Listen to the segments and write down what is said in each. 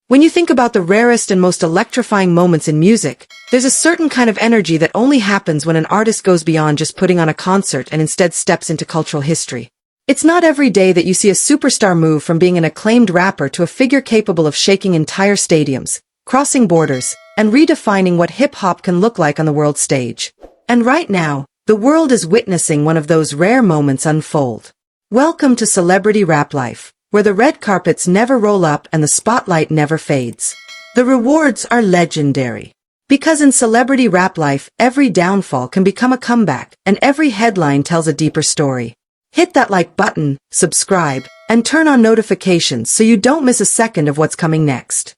When you think about the rarest and most electrifying moments in music, there's a certain kind of energy that only happens when an artist goes beyond just putting on a concert and instead steps into cultural history. It's not every day that you see a superstar move from being an acclaimed rapper to a figure capable of shaking entire stadiums, crossing borders, and redefining what hip-hop can look like on the world stage. And right now, the world is witnessing one of those rare moments unfold. Welcome to Celebrity Rap Life, where the red carpets never roll up and the spotlight never fades. The rewards are legendary. Because in Celebrity Rap Life, every downfall can become a comeback, and every headline tells a deeper story. Hit that like button, subscribe, and turn on notifications so you don't miss a second of what's coming next.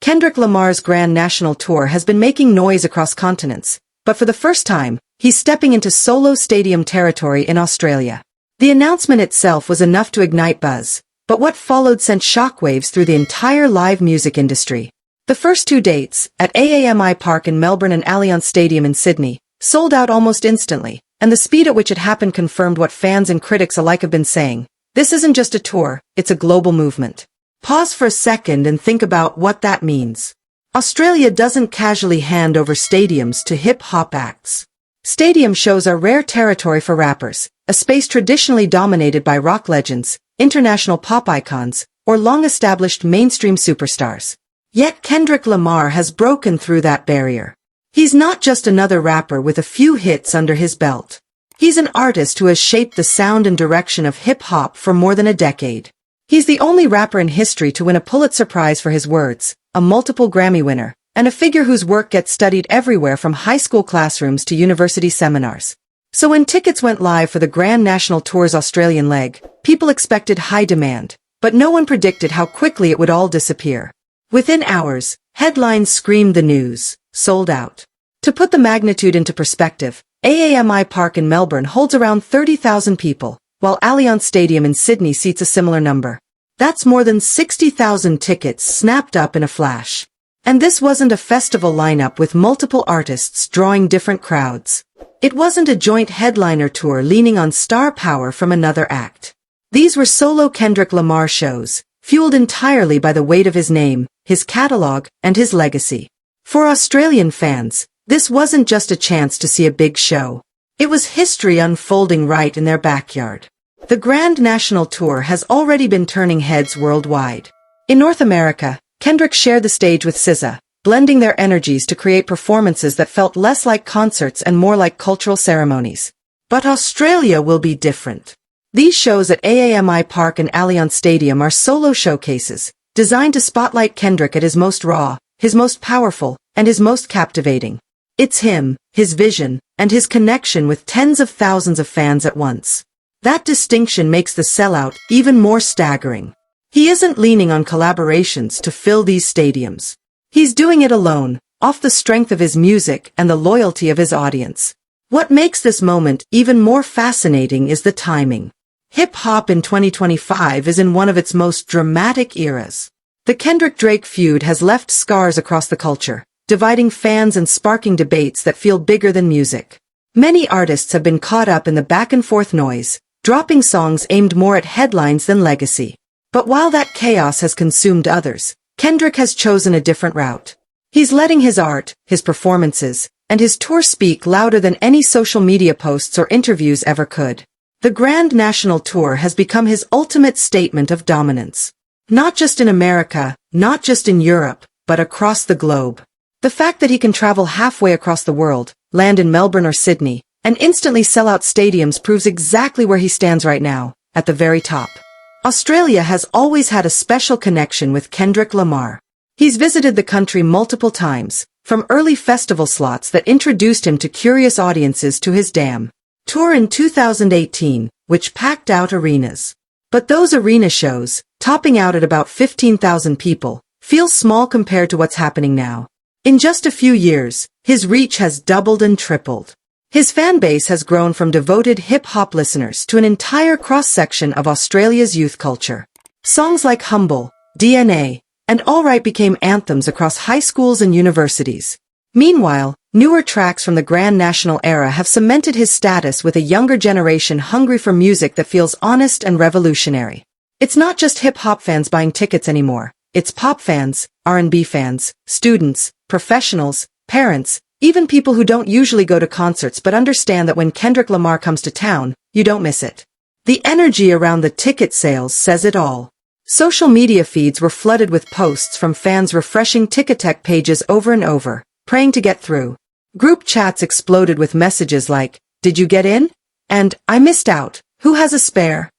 Kendrick Lamar's Grand National Tour has been making noise across continents, but for the first time, he's stepping into solo stadium territory in Australia. The announcement itself was enough to ignite buzz, but what followed sent shockwaves through the entire live music industry. The first two dates, at AAMI Park in Melbourne and Allianz Stadium in Sydney, sold out almost instantly, and the speed at which it happened confirmed what fans and critics alike have been saying. This isn't just a tour, it's a global movement. Pause for a second and think about what that means. Australia doesn't casually hand over stadiums to hip-hop acts. Stadium shows are rare territory for rappers, a space traditionally dominated by rock legends, international pop icons, or long-established mainstream superstars. Yet Kendrick Lamar has broken through that barrier. He's not just another rapper with a few hits under his belt. He's an artist who has shaped the sound and direction of hip-hop for more than a decade. He's the only rapper in history to win a Pulitzer Prize for his words, a multiple Grammy winner, and a figure whose work gets studied everywhere from high school classrooms to university seminars. So when tickets went live for the Grand National Tour's Australian leg, people expected high demand, but no one predicted how quickly it would all disappear. Within hours, headlines screamed the news, sold out. To put the magnitude into perspective, AAMI Park in Melbourne holds around 30,000 people, while Allianz Stadium in Sydney seats a similar number. That's more than 60,000 tickets snapped up in a flash. And this wasn't a festival lineup with multiple artists drawing different crowds. It wasn't a joint headliner tour leaning on star power from another act. These were solo Kendrick Lamar shows, fueled entirely by the weight of his name, his catalog, and his legacy. For Australian fans, this wasn't just a chance to see a big show. It was history unfolding right in their backyard. The Grand National Tour has already been turning heads worldwide. In North America, Kendrick shared the stage with SZA, blending their energies to create performances that felt less like concerts and more like cultural ceremonies. But Australia will be different. These shows at AAMI Park and Allianz Stadium are solo showcases, designed to spotlight Kendrick at his most raw, his most powerful, and his most captivating. It's him, his vision, and his connection with tens of thousands of fans at once. That distinction makes the sellout even more staggering. He isn't leaning on collaborations to fill these stadiums. He's doing it alone, off the strength of his music and the loyalty of his audience. What makes this moment even more fascinating is the timing. Hip-hop in 2025 is in one of its most dramatic eras. The Kendrick-Drake feud has left scars across the culture, dividing fans and sparking debates that feel bigger than music. Many artists have been caught up in the back-and-forth noise, dropping songs aimed more at headlines than legacy. But while that chaos has consumed others, Kendrick has chosen a different route. He's letting his art, his performances, and his tour speak louder than any social media posts or interviews ever could. The Grand National Tour has become his ultimate statement of dominance. Not just in America, not just in Europe, but across the globe. The fact that he can travel halfway across the world, land in Melbourne or Sydney, and instantly sell out stadiums proves exactly where he stands right now, at the very top. Australia has always had a special connection with Kendrick Lamar. He's visited the country multiple times, from early festival slots that introduced him to curious audiences to his Damn tour in 2018, which packed out arenas. But those arena shows, topping out at about 15,000 people, feel small compared to what's happening now. In just a few years, his reach has doubled and tripled. His fan base has grown from devoted hip-hop listeners to an entire cross-section of Australia's youth culture. Songs like Humble, DNA, and Alright became anthems across high schools and universities. Meanwhile, newer tracks from the Grand National era have cemented his status with a younger generation hungry for music that feels honest and revolutionary. It's not just hip-hop fans buying tickets anymore. It's pop fans, R&B fans, students, professionals, parents, even people who don't usually go to concerts but understand that when Kendrick Lamar comes to town, you don't miss it. The energy around the ticket sales says it all. Social media feeds were flooded with posts from fans refreshing Ticketek pages over and over, praying to get through. Group chats exploded with messages like, "Did you get in?" and "I missed out. Who has a spare?"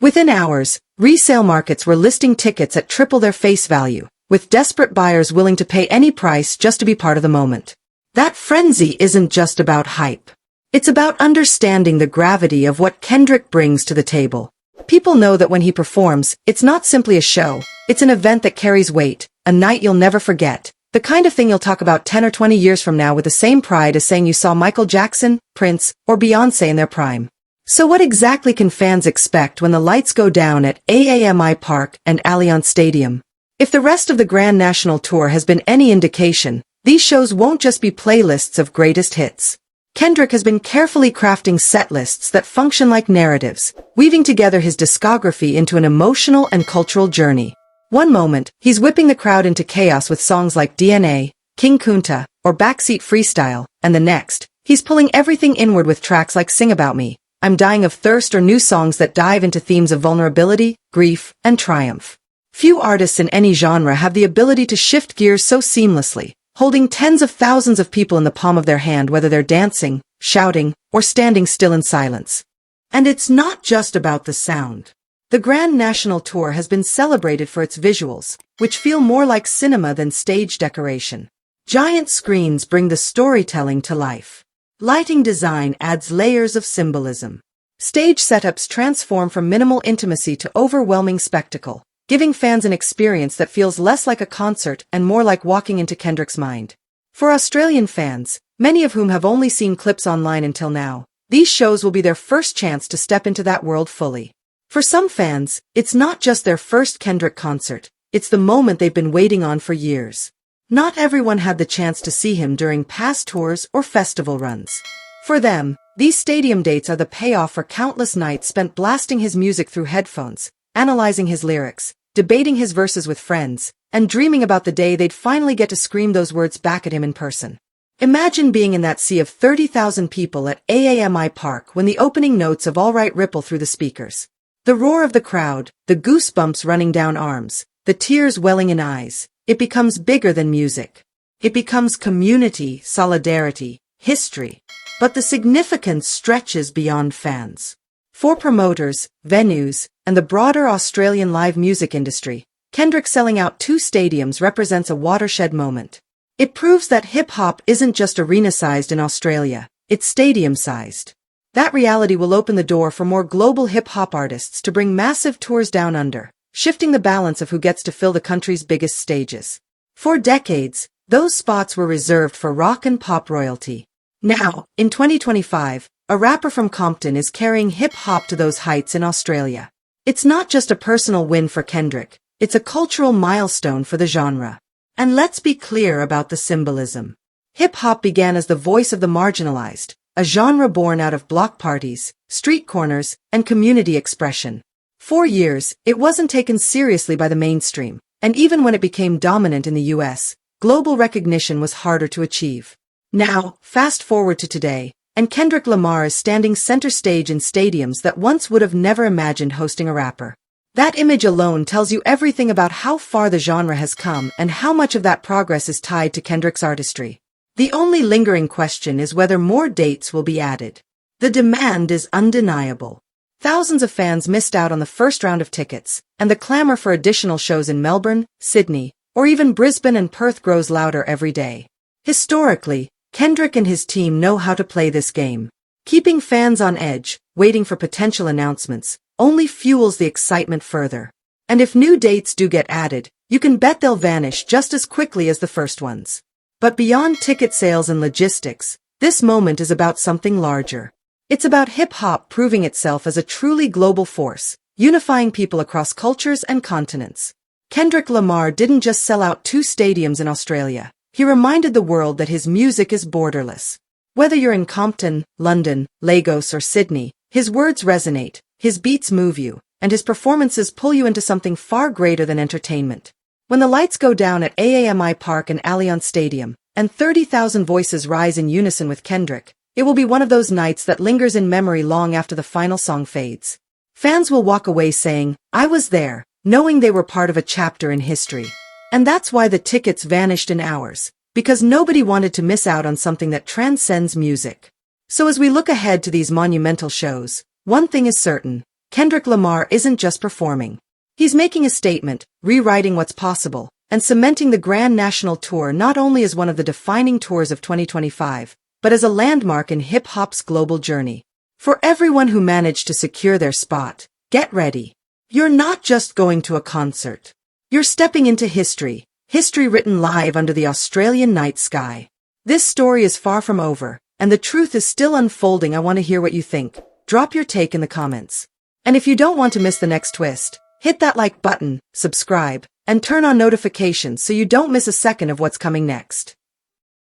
Within hours, resale markets were listing tickets at triple their face value, with desperate buyers willing to pay any price just to be part of the moment. That frenzy isn't just about hype. It's about understanding the gravity of what Kendrick brings to the table. People know that when he performs, it's not simply a show, it's an event that carries weight, a night you'll never forget, the kind of thing you'll talk about 10 or 20 years from now with the same pride as saying you saw Michael Jackson, Prince, or Beyoncé in their prime. So what exactly can fans expect when the lights go down at AAMI Park and Allianz Stadium? If the rest of the Grand National Tour has been any indication, these shows won't just be playlists of greatest hits. Kendrick has been carefully crafting set lists that function like narratives, weaving together his discography into an emotional and cultural journey. One moment, he's whipping the crowd into chaos with songs like DNA, King Kunta, or Backseat Freestyle, and the next, he's pulling everything inward with tracks like Sing About Me, I'm Dying of Thirst, or new songs that dive into themes of vulnerability, grief, and triumph. Few artists in any genre have the ability to shift gears so seamlessly, holding tens of thousands of people in the palm of their hand whether they're dancing, shouting, or standing still in silence. And it's not just about the sound. The Grand National Tour has been celebrated for its visuals, which feel more like cinema than stage decoration. Giant screens bring the storytelling to life. Lighting design adds layers of symbolism. Stage setups transform from minimal intimacy to overwhelming spectacle, giving fans an experience that feels less like a concert and more like walking into Kendrick's mind. For Australian fans, many of whom have only seen clips online until now, these shows will be their first chance to step into that world fully. For some fans, it's not just their first Kendrick concert, it's the moment they've been waiting on for years. Not everyone had the chance to see him during past tours or festival runs. For them, these stadium dates are the payoff for countless nights spent blasting his music through headphones, analyzing his lyrics, debating his verses with friends, and dreaming about the day they'd finally get to scream those words back at him in person. Imagine being in that sea of 30,000 people at AAMI Park when the opening notes of All Right ripple through the speakers. The roar of the crowd, the goosebumps running down arms, the tears welling in eyes. It becomes bigger than music. It becomes community, solidarity, history. But the significance stretches beyond fans. For promoters, venues, and the broader Australian live music industry, Kendrick selling out 2 stadiums represents a watershed moment. It proves that hip-hop isn't just arena-sized in Australia, it's stadium-sized. That reality will open the door for more global hip-hop artists to bring massive tours down under, shifting the balance of who gets to fill the country's biggest stages. For decades, those spots were reserved for rock and pop royalty. Now, in 2025, a rapper from Compton is carrying hip-hop to those heights in Australia. It's not just a personal win for Kendrick, it's a cultural milestone for the genre. And let's be clear about the symbolism. Hip-hop began as the voice of the marginalized, a genre born out of block parties, street corners, and community expression. For years, it wasn't taken seriously by the mainstream, and even when it became dominant in the US, global recognition was harder to achieve. Now, fast forward to today, and Kendrick Lamar is standing center stage in stadiums that once would have never imagined hosting a rapper. That image alone tells you everything about how far the genre has come and how much of that progress is tied to Kendrick's artistry. The only lingering question is whether more dates will be added. The demand is undeniable. Thousands of fans missed out on the first round of tickets, and the clamor for additional shows in Melbourne, Sydney, or even Brisbane and Perth grows louder every day. Historically, Kendrick and his team know how to play this game. Keeping fans on edge, waiting for potential announcements, only fuels the excitement further. And if new dates do get added, you can bet they'll vanish just as quickly as the first ones. But beyond ticket sales and logistics, this moment is about something larger. It's about hip-hop proving itself as a truly global force, unifying people across cultures and continents. Kendrick Lamar didn't just sell out 2 stadiums in Australia. He reminded the world that his music is borderless. Whether you're in Compton, London, Lagos, or Sydney, his words resonate, his beats move you, and his performances pull you into something far greater than entertainment. When the lights go down at AAMI Park and Allianz Stadium, and 30,000 voices rise in unison with Kendrick, it will be one of those nights that lingers in memory long after the final song fades. Fans will walk away saying, "I was there," knowing they were part of a chapter in history. And that's why the tickets vanished in hours, because nobody wanted to miss out on something that transcends music. So as we look ahead to these monumental shows, one thing is certain: Kendrick Lamar isn't just performing. He's making a statement, rewriting what's possible, and cementing the Grand National Tour not only as one of the defining tours of 2025, but as a landmark in hip-hop's global journey. For everyone who managed to secure their spot, get ready. You're not just going to a concert. You're stepping into history, history written live under the Australian night sky. This story is far from over, and the truth is still unfolding. I want to hear what you think. Drop your take in the comments. And if you don't want to miss the next twist, hit that like button, subscribe, and turn on notifications so you don't miss a second of what's coming next.